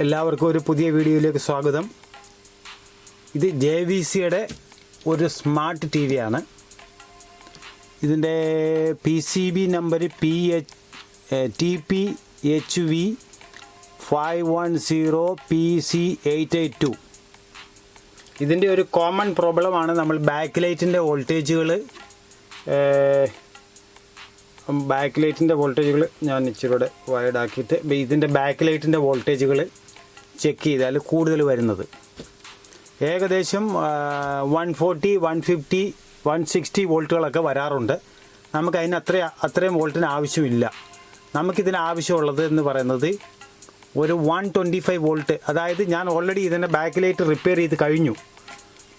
എല്ലാവർക്കും ഒരു പുതിയ വീഡിയോയിലേക്ക് സ്വാഗതം. ഇത് JVCയുടെ ഒരു സ്മാർട്ട് TV ആണ്. ഇതിൻ്റെ PCB number TP HV510 PC 882. ഇതിൻ്റെ ഒരു കോമൺ പ്രോബ്ലമാണ് നമ്മൾ ബാക്ക് ലൈറ്റിൻ്റെ വോൾട്ടേജുകൾ ഞാൻ ഇച്ചിരിയുടെ വൈഡാക്കിയിട്ട് ഇതിൻ്റെ ബാക്ക് ലൈറ്റിൻ്റെ വോൾട്ടേജുകൾ ചെക്ക് ചെയ്താൽ കൂടുതൽ വരുന്നത് ഏകദേശം 140, 150, 160 വോൾട്ടുകളൊക്കെ വരാറുണ്ട്. നമുക്കതിന് അത്രയും വോൾട്ടിന് ആവശ്യമില്ല. നമുക്കിതിന് ആവശ്യമുള്ളത് എന്ന് പറയുന്നത് ഒരു 125 വോൾട്ട്. അതായത് ഞാൻ ഓൾറെഡി ഇതിൻ്റെ ബാക്ക് ലൈറ്റ് റിപ്പയർ ചെയ്ത് കഴിഞ്ഞു.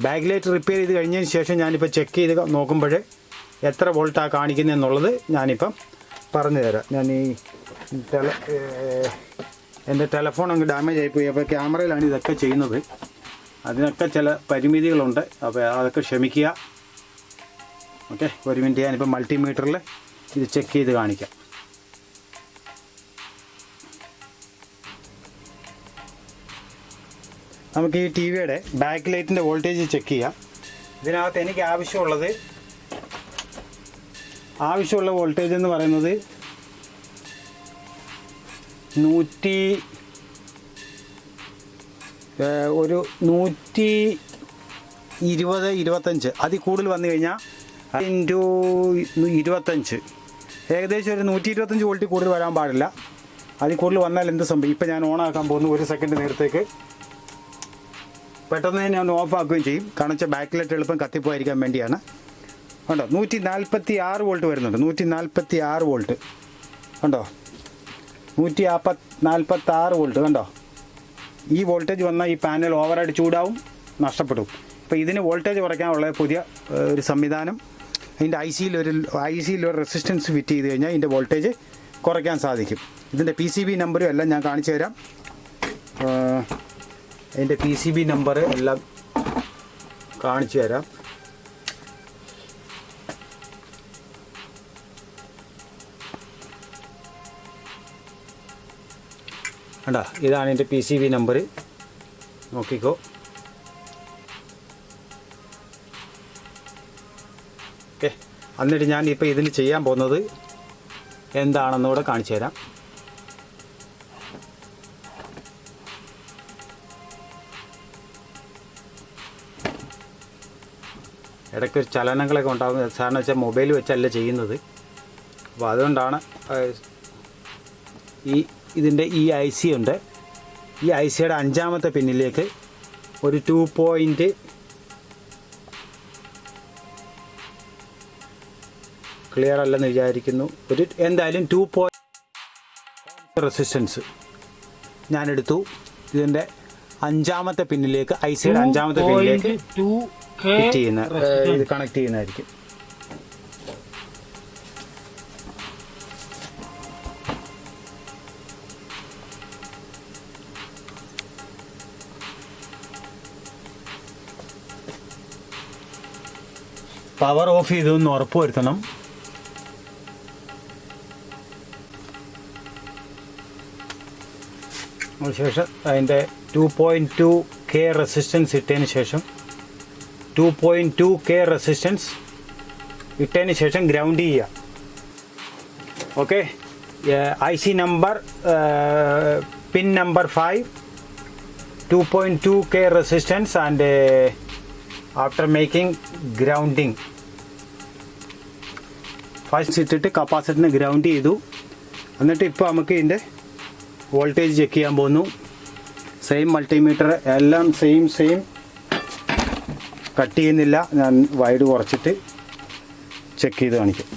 ബാക്ക് ലൈറ്റ് റിപ്പയർ ചെയ്ത് കഴിഞ്ഞതിന് ശേഷം ഞാനിപ്പോൾ ചെക്ക് ചെയ്ത് നോക്കുമ്പോൾ എത്ര വോൾട്ടാണ് കാണിക്കുന്നത് എന്നുള്ളത് ഞാനിപ്പം പറഞ്ഞു തരാം. ഞാൻ ഈ എൻ്റെ ടെലഫോൺ അങ്ങ് ഡാമേജ് ആയിപ്പോയി. അപ്പോൾ ക്യാമറയിലാണ് ഇതൊക്കെ ചെയ്യുന്നത്. അതിനൊക്കെ ചില പരിമിതികളുണ്ട്. അപ്പോൾ അതൊക്കെ ക്ഷമിക്കുക. ഓക്കെ, ഒരു മിനിറ്റ്. ഞാനിപ്പോൾ മൾട്ടിമീറ്ററിൽ ഇത് ചെക്ക് ചെയ്ത് കാണിക്കാം. നമുക്ക് ഈ TVയുടെ ബാക്ക് ലൈറ്റിൻ്റെ വോൾട്ടേജ് ചെക്ക് ചെയ്യാം. ഇതിനകത്ത് എനിക്ക് ആവശ്യമുള്ള വോൾട്ടേജ് എന്ന് പറയുന്നത് 120-125 അതിൽ കൂടുതൽ വന്നു കഴിഞ്ഞാൽ × 25 ഏകദേശം ഒരു 125 വോൾട്ടിൽ കൂടുതൽ വരാൻ പാടില്ല. അതിൽ കൂടുതൽ വന്നാൽ എന്ത് സംഭവിക്കും? ഇപ്പം ഞാൻ ഓണാക്കാൻ പോകുന്നു. ഒരു സെക്കൻഡ് നേരത്തേക്ക് പെട്ടെന്ന് ഞാൻ ഓഫ് ആക്കുകയും ചെയ്യും. കാരണം വെച്ചാൽ ബാക്ക് ലൈറ്റ് എളുപ്പം കത്തിപ്പോയിരിക്കാൻ വേണ്ടിയാണ്. കണ്ടോ, 146 വോൾട്ട് വരുന്നുണ്ട്. 146 വോൾട്ട് കണ്ടോ, 146 വോൾട്ട് കണ്ടോ. ഈ വോൾട്ടേജ് വന്നാൽ ഈ പാനൽ ഓവറായിട്ട് ചൂടാവും, നഷ്ടപ്പെടും. അപ്പോൾ ഇതിന് വോൾട്ടേജ് കുറയ്ക്കാനുള്ള പുതിയ ഒരു സംവിധാനം ഇതിൻ്റെ ഐ സിയിൽ ഒരു റെസിസ്റ്റൻസ് ഫിറ്റ് ചെയ്ത് കഴിഞ്ഞാൽ ഇതിൻ്റെ വോൾട്ടേജ് കുറയ്ക്കാൻ സാധിക്കും. ഇതിൻ്റെ PCB നമ്പറും എല്ലാം ഞാൻ കാണിച്ചു തരാം. അതിൻ്റെ PCB നമ്പർ എല്ലാം കാണിച്ചു തരാം. കണ്ടോ, ഇതാണ് എൻ്റെ PCB നമ്പർ. നോക്കിക്കോ. ഓക്കെ, എന്നിട്ട് ഞാൻ ഇപ്പോൾ ഇതിന് ചെയ്യാൻ പോകുന്നത് എന്താണെന്നൂടെ കാണിച്ചു തരാം. ഇടയ്ക്കൊരു ചലനങ്ങളൊക്കെ ഉണ്ടാകും. സാധാരണ വെച്ചാൽ മൊബൈൽ വെച്ചല്ല ചെയ്യുന്നത്. അപ്പോൾ അതുകൊണ്ടാണ് ഇതിൻ്റെ ഈ IC ഉണ്ട്. ഈ ICയുടെ 5ാമത്തെ പിന്നിലേക്ക് ഒരു 2 പോയിൻ്റ് ക്ലിയർ അല്ലെന്ന് വിചാരിക്കുന്നു. എന്തായാലും 2 പോയിൻ്റ് റെസിസ്റ്റൻസ് ഞാനെടുത്തു. ഇതിൻ്റെ 5ാമത്തെ പിന്നിലേക്ക് ICയുടെ 5ാമത്തെ പിന്നിലേക്ക് ഫിറ്റ് ചെയ്യുന്ന ഇത് കണക്ട് ചെയ്യുന്നതായിരിക്കും. പവർ ഓഫ് ചെയ്തൊന്ന് ഉറപ്പ് വരുത്തണം. അതിനുശേഷം അതിൻ്റെ 2.2K റെസിസ്റ്റൻസ് ഇട്ടതിന് ശേഷം 2.2K റെസിസ്റ്റൻസ് ഇട്ടതിന് ശേഷം ഗ്രൗണ്ട് ചെയ്യുക. Okay, IC number pin number 5 2.2K resistance and after making grounding first ഇട്ടിട്ട് കപ്പാസിറ്ററിന് ഗ്രൗണ്ട് ചെയ്തു. എന്നിട്ട് ഇപ്പോൾ നമുക്ക് ഇതിൻ്റെ വോൾട്ടേജ് ചെക്ക് ചെയ്യാൻ പോകുന്നു. സെയിം മൾട്ടിമീറ്റർ എല്ലാം സെയിം കട്ട് ചെയ്യുന്നില്ല. ഞാൻ വൈഡ് കുറച്ചിട്ട് ചെക്ക് ചെയ്ത് കാണിക്കും.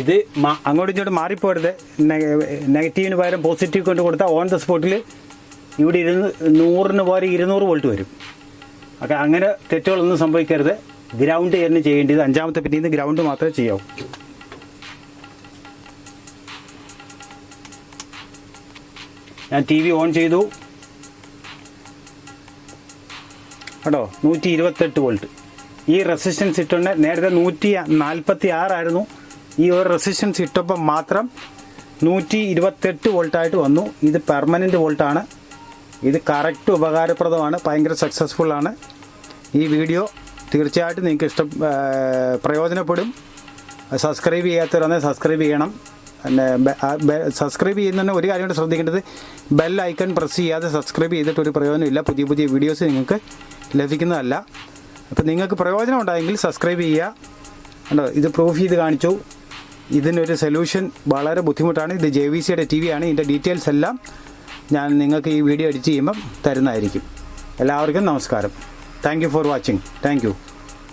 ഇത് അങ്ങോട്ടും ഇങ്ങോട്ട് മാറിപ്പോരുത്. നെഗറ്റീവിന് പകരം പോസിറ്റീവ് കൊണ്ട് കൊടുത്താൽ ഓൺ ദ സ്പോട്ടിൽ ഇവിടെ 100-ന് പകരം 200 വോൾട്ട് വരും. ഓക്കെ, അങ്ങനെ തെറ്റുകളൊന്നും സംഭവിക്കരുത്. ഗ്രൗണ്ട് തന്നെ ചെയ്യേണ്ടത് 5ാമത്തെ പിന്നിൽ നിന്ന് ഗ്രൗണ്ട് മാത്രമേ ചെയ്യാവൂ. ഞാൻ TV ഓൺ ചെയ്തു. കേട്ടോ 128 വോൾട്ട്. ഈ റെസിസ്റ്റൻസ് ഇട്ടുണ്ട്. നേരത്തെ 146 ആയിരുന്നു. ഈ ഒരു റെസിസ്റ്റൻസ് ഇട്ടപ്പോൾ മാത്രം 128 വോൾട്ടായിട്ട് വന്നു. ഇത് പെർമനൻറ്റ് വോൾട്ടാണ്. ഇത് കറക്റ്റ് ഉപകാരപ്രദമാണ്, ഭയങ്കര സക്സസ്ഫുള്ളാണ്. ഈ വീഡിയോ തീർച്ചയായിട്ടും നിങ്ങൾക്ക് പ്രയോജനപ്പെടും. സബ്സ്ക്രൈബ് ചെയ്യാത്തവരാണെങ്കിൽ സബ്സ്ക്രൈബ് ചെയ്യണം. പിന്നെ സബ്സ്ക്രൈബ് ചെയ്യുന്നതിന് ഒരു കാര്യം കൂടി ശ്രദ്ധിക്കേണ്ടത്, ബെൽ ഐക്കൺ പ്രസ് ചെയ്യാതെ സബ്സ്ക്രൈബ് ചെയ്തിട്ട് ഒരു പ്രയോജനമില്ല. പുതിയ പുതിയ വീഡിയോസ് നിങ്ങൾക്ക് ലഭിക്കുന്നതല്ല. അപ്പോൾ നിങ്ങൾക്ക് പ്രയോജനം ഉണ്ടായെങ്കിൽ സബ്സ്ക്രൈബ് ചെയ്യുക. കണ്ടോ, ഇത് പ്രൂഫ് ചെയ്ത് കാണിച്ചു. ഇതിനൊരു സൊല്യൂഷൻ വളരെ ബുദ്ധിമുട്ടാണ്. ഇത് JVC TV ആണ്. ഇതിൻ്റെ ഡീറ്റെയിൽസ് എല്ലാം ഞാൻ നിങ്ങൾക്ക് ഈ വീഡിയോ എഡിറ്റ് ചെയ്യുമ്പം തരുന്നതായിരിക്കും. എല്ലാവർക്കും നമസ്കാരം. Thank you for watching. Thank you.